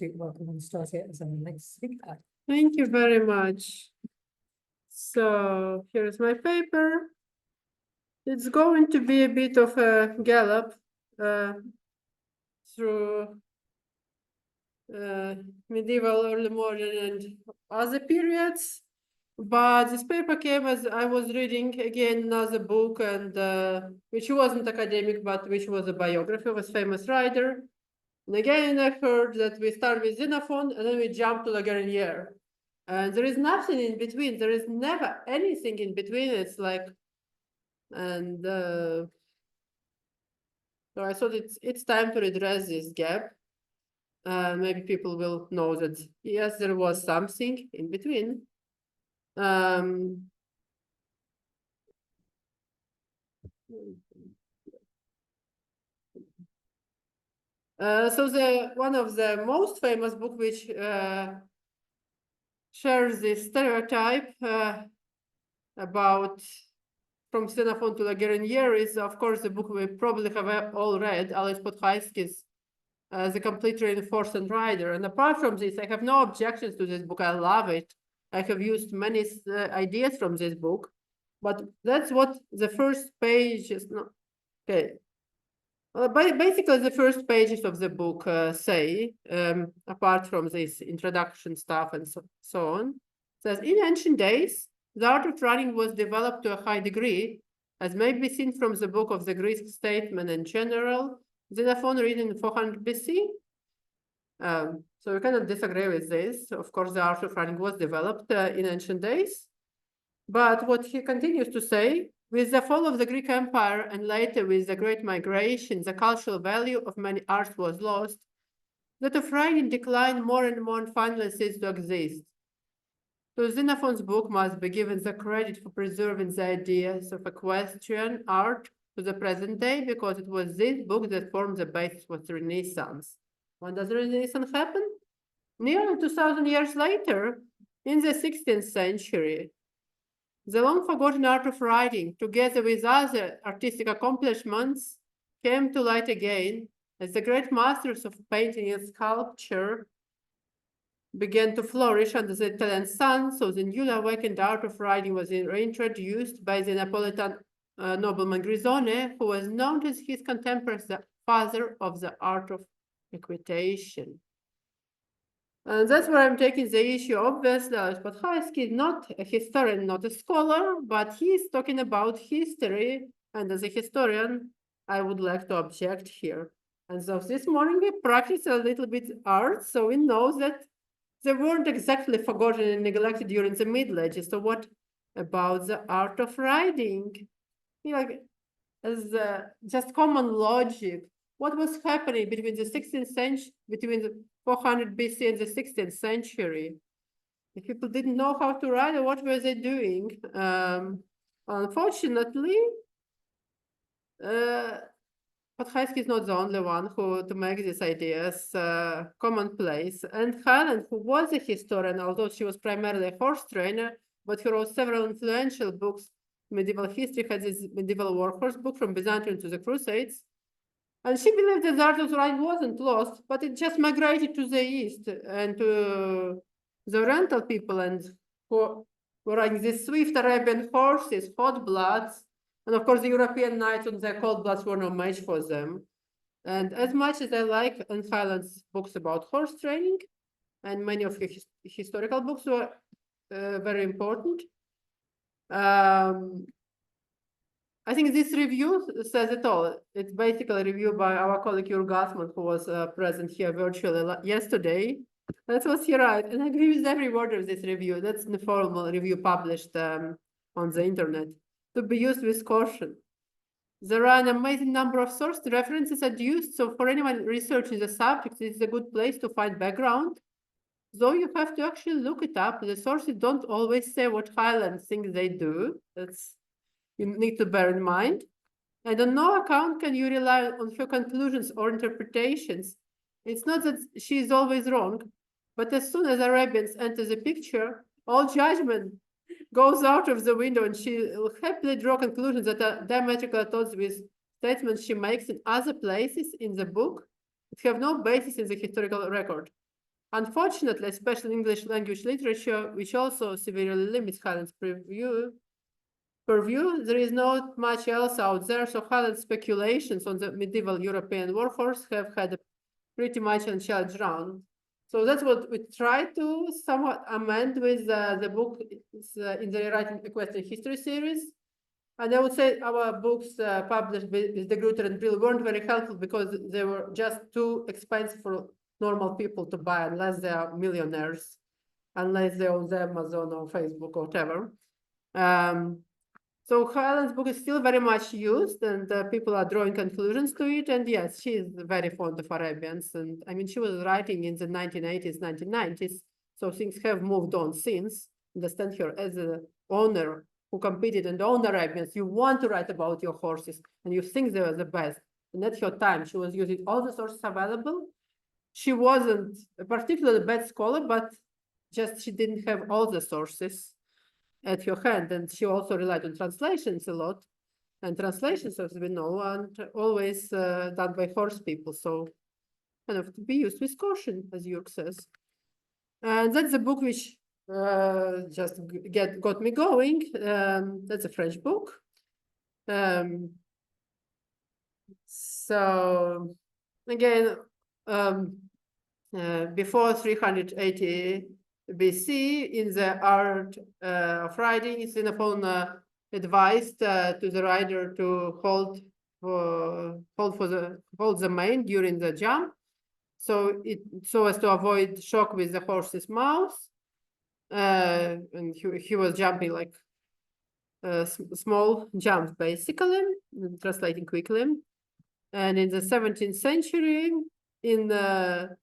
Welcome, Anastasia, as our next speaker. Thank you very much. So here's my paper. It's going to be a bit of a gallop through medieval, early modern, and other periods. But this paper came as I was reading again another book, and which wasn't academic, but which was a biography of a famous writer. And again, I heard that we start with Xenophon, and then we jump to the Guerinière. And there is nothing in between. There is never anything in between. It's like, and so I thought it's time to redress this gap. Maybe people will know that, yes, there was something in between. So one of the most famous book which shares this stereotype about from Xenophon to the Guerinière is, of course, the book we probably have all read, Alois Podhajski's The Complete Reinforced Rider. And apart from this, I have no objections to this book. I love it. I have used many ideas from this book, but that's what the first page is. No, okay. Basically, the first pages of the book say, apart from this introduction stuff and so on, says, in ancient days, the art of running was developed to a high degree, as may be seen from the book of the Greek Statesman in general, Xenophon written in 400 BC. So we cannot disagree with this. Of course, the art of running was developed in ancient days. But what he continues to say, with the fall of the Greek Empire and later with the Great Migration, the cultural value of many arts was lost. That of riding declined more and more and finally ceased to exist. So Xenophon's book must be given the credit for preserving the ideas of equestrian art to the present day, because it was this book that formed the basis for the Renaissance. When does the Renaissance happen? Nearly 2,000 years later, in the 16th century. The long-forgotten art of writing, together with other artistic accomplishments, came to light again as the great masters of painting and sculpture began to flourish under the Italian sun. So the newly awakened art of writing was reintroduced by the Napolitan nobleman Grisone, who was known to his contemporaries the father of the art of equitation. And that's where I'm taking the issue. Obviously, Alois Podhajski is not a historian, not a scholar, but he's talking about history. And as a historian, I would like to object here. And so this morning we practiced a little bit art, so we know that they weren't exactly forgotten and neglected during the Middle Ages. So what about the art of riding? You know, as just common logic, what was happening between the 16th century, between the 400 BC and the 16th century? If people didn't know how to ride, what were they doing? Unfortunately, Podhajski is not the only one to make these ideas commonplace. And Helen, who was a historian, although she was primarily a horse trainer, but who wrote several influential books, medieval history, had this medieval warhorse book from Byzantine to the Crusades. And she believed that the art of riding wasn't lost, but it just migrated to the east and to the Oriental people, and who were riding these swift Arabian horses, hot bloods. And of course, the European knights on their cold bloods were no match for them. And as much as I like Anne Hyland's books about horse training, and many of his historical books were very important, I think this review says it all. It's basically a review by our colleague Jur Gassman, who was present here virtually yesterday. That's what he wrote, and I agree with every word of this review. That's the formal review published on the internet, to be used with caution. There are an amazing number of source references adduced, so for anyone researching the subject, this is a good place to find background. Though you have to actually look it up, the sources don't always say what Hyland thinks they do. That's you need to bear in mind. And on no account can you rely on her conclusions or interpretations. It's not that she is always wrong, but as soon as Arabians enter the picture, all judgment goes out of the window, and she will happily draw conclusions that are diametrically opposed with statements she makes in other places in the book that have no basis in the historical record. unfortunately, especially in English language literature, which also severely limits Highland's purview, there is not much else out there. So Highland's speculations on the medieval European warhorse have had a pretty much unchallenged round. So that's what we try to somewhat amend with the book in the Rewriting Equestrian History series. And I would say our books published with De Gruyter and Brill weren't very helpful because they were just too expensive for normal people to buy unless they are millionaires, unless they own Amazon or Facebook or whatever. So Highland's book is still very much used, and people are drawing conclusions to it. And yes, she is very fond of Arabians. And I mean, she was writing in the 1980s, 1990s. So things have moved on since. Understand her as an owner who competed and owned Arabians. You want to write about your horses, and you think they were the best. And at her time, she was using all the sources available. She wasn't a particularly bad scholar, but just she didn't have all the sources at her hand, and she also relied on translations a lot, and translations, as we know, aren't always done by horse people, so kind of to be used with caution, as Jörg says. And that's a book which just got me going. That's a French book. So again, before 380 BC, in the art of riding, Xenophon advised to the rider to hold the mane during the jump, so as to avoid shock with the horse's mouth. And he was jumping like small jumps, basically, translating quickly. And in the 17th century, in the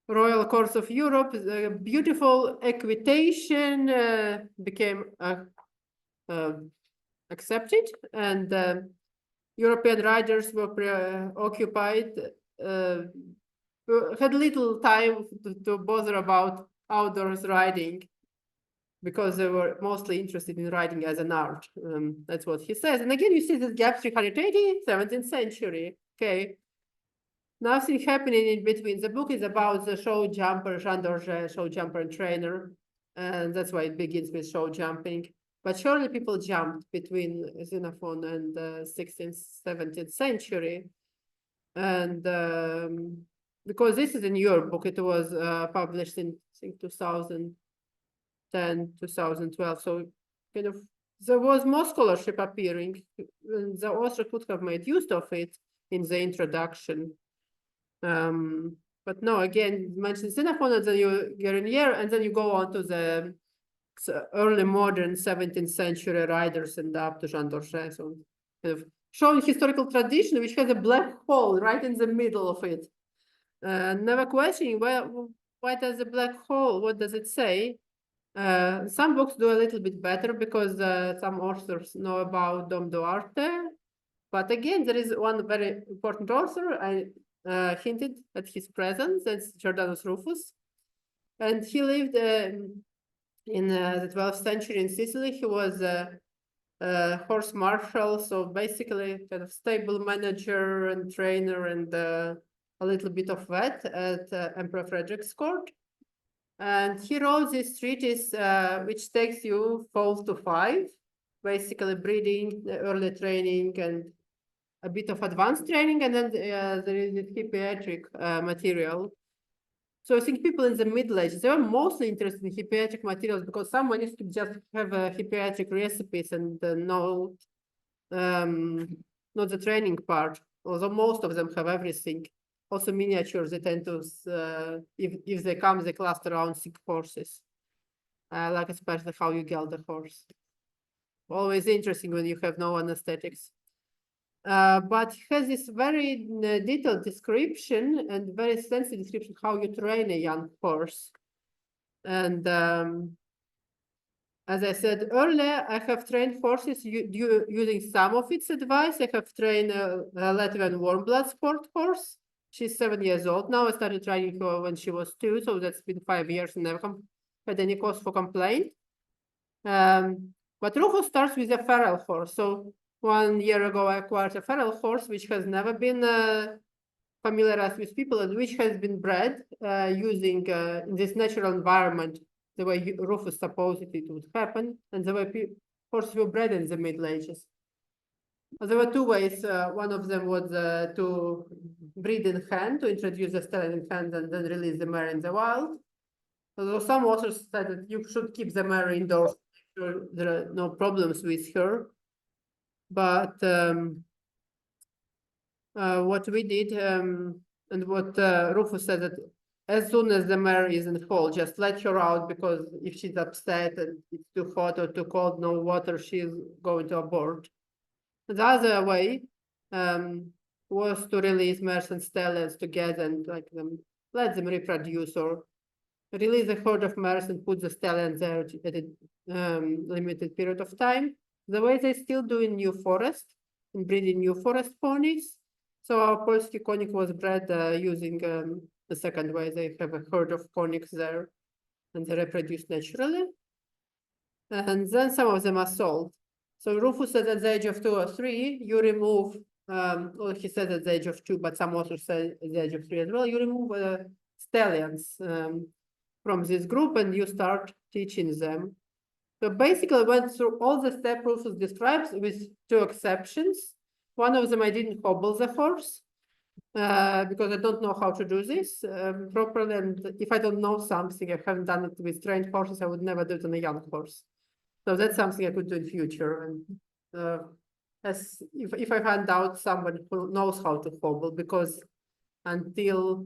royal courts of Europe, the beautiful equitation became accepted, and European riders were preoccupied, had little time to bother about outdoors riding, because they were mostly interested in riding as an art. That's what he says. And again, you see this gap, 380, 17th century, okay? Nothing happening in between. The book is about the show jumper, Jean d'Orge, show jumper and trainer. And that's why it begins with show jumping. But surely people jumped between Xenophon and the 16th, 17th century. And because this is in your book, it was published in, I think, 2010, 2012. So kind of there was more scholarship appearing. And the author could have made use of it in the introduction. But no, again, you mentioned Xenophon and then you Guerinière, and then you go on to the early modern 17th century riders and up to Jean d'Orge. So kind of showing historical tradition, which has a black hole right in the middle of it. Never questioning, well, why does the black hole, what does it say? Some books do a little bit better because some authors know about Dom Duarte. But again, there is one very important author. I hinted at his presence. That's Jordanus Rufus. And he lived in the 12th century in Sicily. He was a horse marshal, so basically kind of stable manager and trainer and a little bit of vet at Emperor Frederick's court. And he wrote this treatise, which takes you foal to 5, basically breeding, early training, and a bit of advanced training, and then there is this hippiatric material. So I think people in the Middle Ages, they were mostly interested in hippiatric materials because some manuscripts just have hippiatric recipes and not the training part, although most of them have everything. Also miniatures, they tend to, if they come, they cluster around sick horses. Like especially how you geld the horse. Always interesting when you have no anesthetics. But he has this very detailed description and very sensitive description how you train a young horse. And as I said earlier, I have trained horses using some of its advice. I have trained a Latvian warm-blood sport horse. She's 7 years old now. I started training her when she was 2, so that's been 5 years and never had any cause for complaint. But Rufus starts with a feral horse. So 1 year ago, I acquired a feral horse, which has never been familiarized with people and which has been bred using in this natural environment, the way Rufus supposed it would happen, and the way horses were bred in the Middle Ages. There were two ways. One of them was to breed in hand, to introduce the stallion in hand and then release the mare in the wild. Although some authors said that you should keep the mare indoors, sure there are no problems with her. But what we did, and what Rufus said, that as soon as the mare is in the hole, just let her out, because if she's upset and it's too hot or too cold, no water, she's going to abort. The other way was to release mares and stallions together and let them reproduce, or release a herd of mares and put the stallions there at a limited period of time. The way they still do in New Forest, in breeding New Forest ponies. So our Polski konik was bred using the second way. They have a herd of koniks there and they reproduce naturally. And then some of them are sold. So Rufus said at the age of 2 or 3, you remove, well, he said at the age of 2, but some authors say at the age of 3 as well, you remove stallions from this group and you start teaching them. So basically I went through all the steps Rufus describes with 2 exceptions. One of them, I didn't hobble the horse because I don't know how to do this properly. And if I don't know something, I haven't done it with trained horses, I would never do it on a young horse. So that's something I could do in future. And if I find out someone who knows how to hobble, because until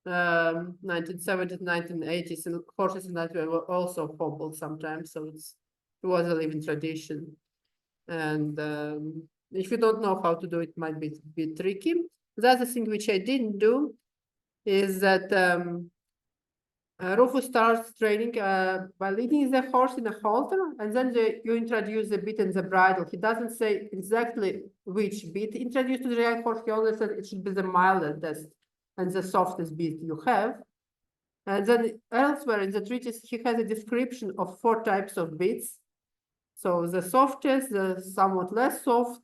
1970s, 1980s, and horses in Latvia were also hobbled sometimes. So it was a living tradition. And if you don't know how to do it, might be a bit tricky. The other thing which I didn't do is that Rufus starts training by leading the horse in a halter, and then you introduce the bit and the bridle. He doesn't say exactly which bit introduced to the young horse. He only said it should be the mildest and the softest bit you have. And then elsewhere in the treatise, he has a description of 4 types of bits. So the softest, the somewhat less soft,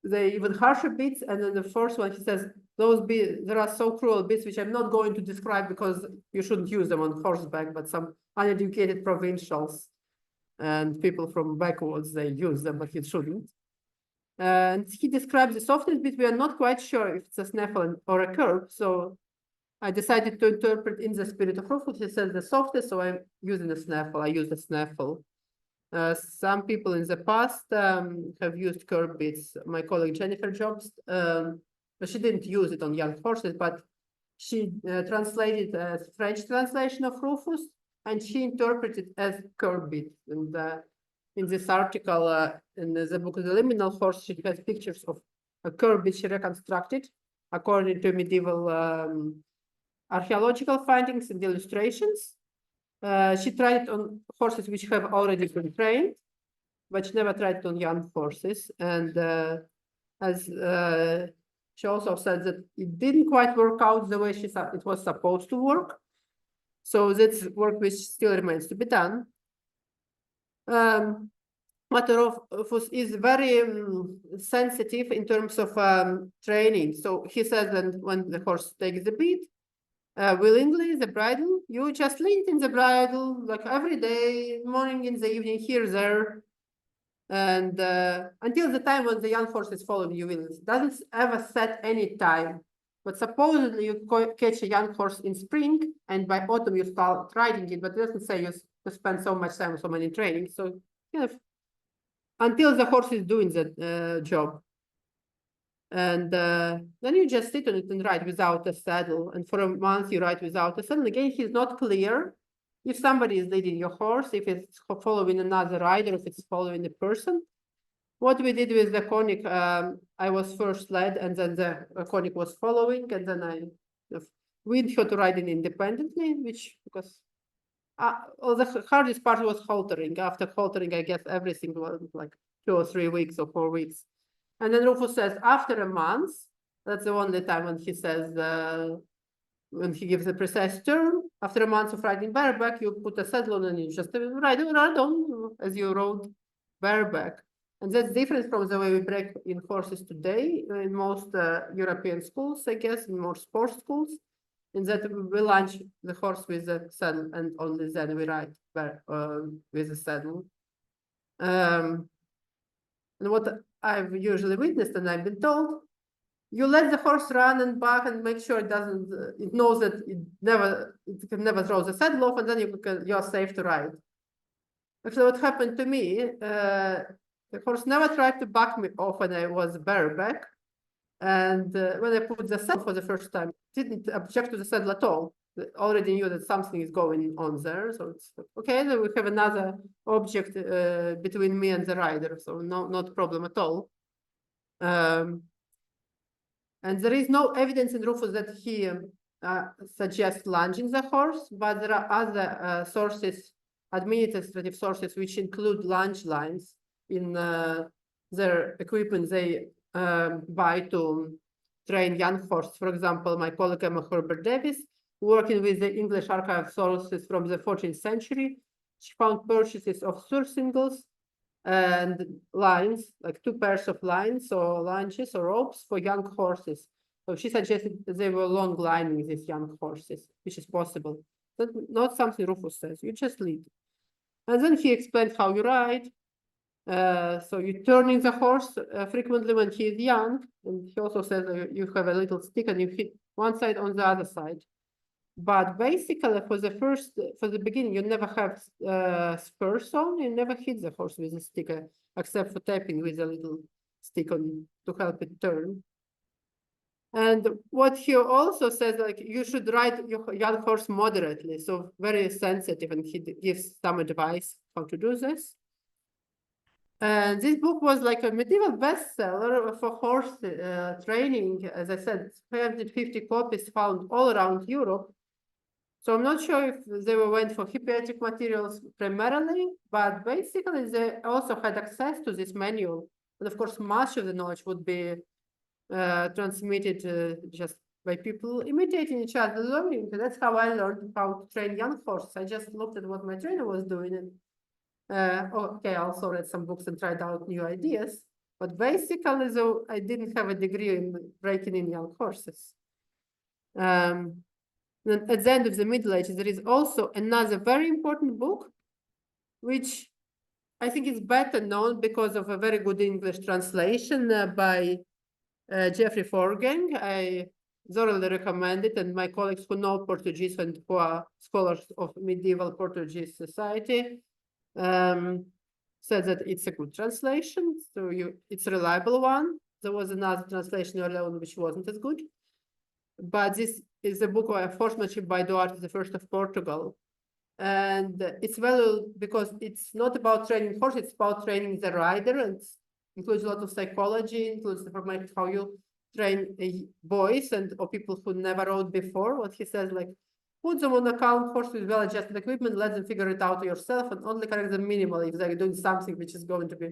the even harsher bits, and then the first one, he says, those bits, there are so cruel bits, which I'm not going to describe because you shouldn't use them on horseback, but some uneducated provincials and people from backwards, they use them, but he shouldn't. And he describes the softest bit. We are not quite sure if it's a snaffle or a curb, so I decided to interpret in the spirit of Rufus. He says the softest, so I'm using a snaffle. I use the snaffle. Some people in the past have used curb bits. My colleague Jennifer Jobst, but she didn't use it on young horses, but she translated a French translation of Rufus, and she interpreted as curb bit. And in this article, in the book of the Liminal Horse, she has pictures of a curb bit she reconstructed according to medieval archaeological findings and illustrations. She tried it on horses which have already been trained, but she never tried it on young horses. And as she also said that it didn't quite work out the way it was supposed to work. So that's work which still remains to be done. Rufus is very sensitive in terms of training. So he said that when the horse takes the beat, willingly, the bridle, you just lead in the bridle, like every day, morning, in the evening, here, there. And until the time when the young horse is following you willingly. It doesn't ever set any time. But supposedly you catch a young horse in spring, and by autumn you start riding it, but it doesn't say you spend so much time, so many training. So, yeah, until the horse is doing the job. And then you just sit on it and ride without a saddle. And for a month you ride without a saddle. Again, he's not clear if somebody is leading your horse, if it's following another rider, if it's following a person. What we did with the konik, I was first led, and then the konik was following, and then I weaned her to riding independently, which because well, the hardest part was haltering. After haltering, I guess everything was like 2 or 3 weeks or 4 weeks. And then Rufus says, after a month, that's the only time when he says, when he gives a precise term, after a month of riding bareback, you put a saddle on and you just ride on as you rode bareback. And that's different from the way we break in horses today in most European schools, I guess, in more sports schools. In that we launch the horse with the saddle and only then we ride with the saddle. And what I've usually witnessed and I've been told, you let the horse run and back and make sure it doesn't, it knows that it can never throw the saddle off, and then you're safe to ride. Actually, what happened to me, the horse never tried to back me off when I was bareback. And when I put the saddle for the first time, didn't object to the saddle at all. Already knew that something is going on there. So it's okay, then we have another object between me and the rider. So not a problem at all. And there is no evidence in Rufus that he suggests lunging the horse, but there are other sources, administrative sources, which include lunge lines in their equipment they buy to train young horses. For example, my colleague Emma Herbert Davis, working with the English archive sources from the 14th century, she found purchases of surcingles and lines, like 2 pairs of lines or lunges or ropes for young horses. So she suggested that they were long lining these young horses, which is possible. But not something Rufus says, you just lead. And then he explained how you ride. So you're turning the horse frequently when he is young. And he also says you have a little stick and you hit one side on the other side. But basically, for the beginning, you never have spurs on. You never hit the horse with a stick, except for tapping with a little stick on to help it turn. And what he also says, like you should ride your young horse moderately, so very sensitive, and he gives some advice how to do this. And this book was like a medieval bestseller for horse training. As I said, 350 copies found all around Europe. So I'm not sure if they went for hippiatric materials primarily, but basically they also had access to this manual. And of course, much of the knowledge would be transmitted just by people imitating each other, learning. That's how I learned how to train young horses. I just looked at what my trainer was doing, and okay, I also read some books and tried out new ideas. But basically, though, I didn't have a degree in breaking in young horses. And at the end of the Middle Ages, there is also another very important book, which I think is better known because of a very good English translation by Geoffrey Forgang. I thoroughly recommend it, and my colleagues who know Portuguese and who are scholars of medieval Portuguese society said that it's a good translation, so it's a reliable one. There was another translation earlier on which wasn't as good. But this is a book of Horsemanship by Duarte I of Portugal. And it's valuable because it's not about training horses, it's about training the rider, and it includes a lot of psychology, includes information how you train boys or people who never rode before. What he says, like, put them on a calm horse with well-adjusted equipment, let them figure it out yourself, and only correct them minimally if they're doing something which is going to be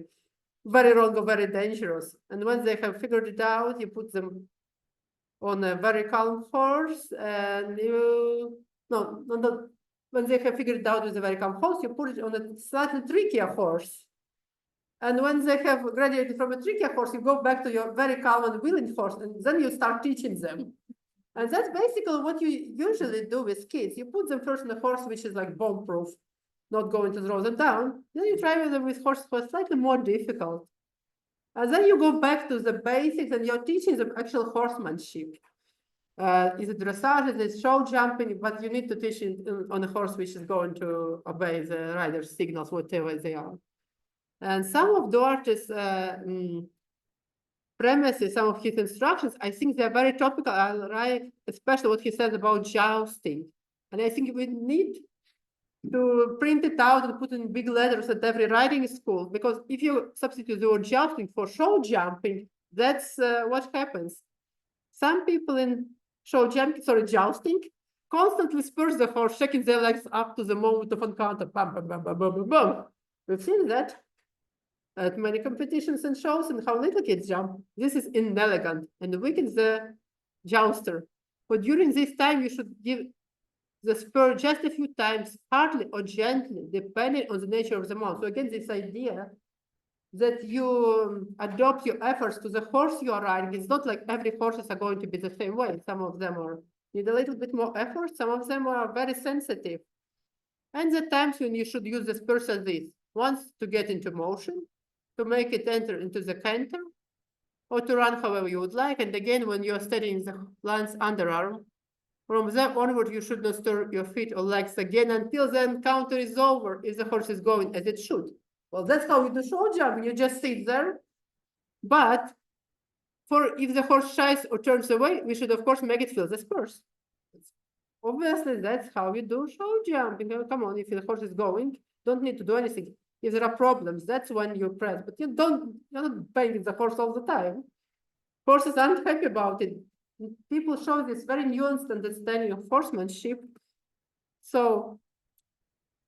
very wrong or very dangerous. And once they have figured it out, you put them on a very calm horse, and when they have figured it out with a very calm horse, you put it on a slightly trickier horse. And when they have graduated from a trickier horse, you go back to your very calm and willing horse, and then you start teaching them. And that's basically what you usually do with kids. You put them first on a horse which is like bomb-proof, not going to throw them down. Then you try with them with horses who are slightly more difficult. And then you go back to the basics and you're teaching them actual horsemanship. Is it dressage, is it show jumping, but you need to teach it on a horse which is going to obey the rider's signals, whatever they are. And some of Duarte's premises, some of his instructions, I think they're very topical. I like especially what he says about jousting. And I think we need to print it out and put in big letters at every riding school, because if you substitute the word jousting for show jumping, that's what happens. Some people in jousting, constantly spurs the horse, shaking their legs up to the moment of encounter. Bum, bum, bum, bum, bum, bum, bum. We've seen that at many competitions and shows, and how little kids jump. This is inelegant and weakens the jouster. But during this time, you should give the spur just a few times, hardly or gently, depending on the nature of the mount. So again, this idea that you adopt your efforts to the horse you are riding. It's not like every horses are going to be the same way. Some of them need a little bit more effort. Some of them are very sensitive. And the times when you should use the spurs are these. Once to get into motion, to make it enter into the canter, or to run however you would like. And again, when you're steadying the lance underarm, from there onward, you should not stir your feet or legs again until the encounter is over, if the horse is going as it should. Well, that's how you do show jump. You just sit there. But for if the horse shies or turns away, we should, of course, make it feel the spurs. Obviously, that's how you do show jumping. Come on, if the horse is going, don't need to do anything. If there are problems, that's when you press. But you're not banging the horse all the time. Horses aren't happy about it. People show this very nuanced understanding of horsemanship. So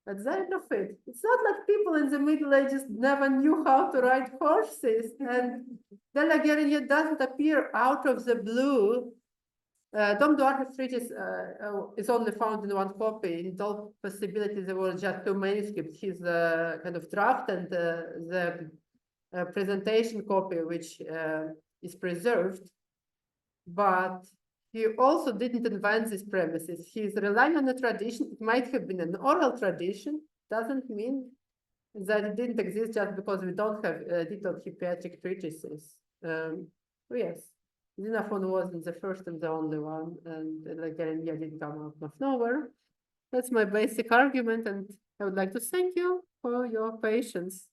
at the end of it, it's not like people in the Middle Ages never knew how to ride horses. And the Guerinière doesn't appear out of the blue. Dom Duarte's treatise is only found in one copy. In all possibilities, there were just two manuscripts. His kind of draft and the presentation copy, which is preserved. But he also didn't invent these premises. He's relying on a tradition. It might have been an oral tradition. Doesn't mean that it didn't exist just because we don't have detailed hippiatric treatises. Yes. Xenophon wasn't the first and the only one, and Guerinière didn't come out of nowhere. That's my basic argument, and I would like to thank you for your patience.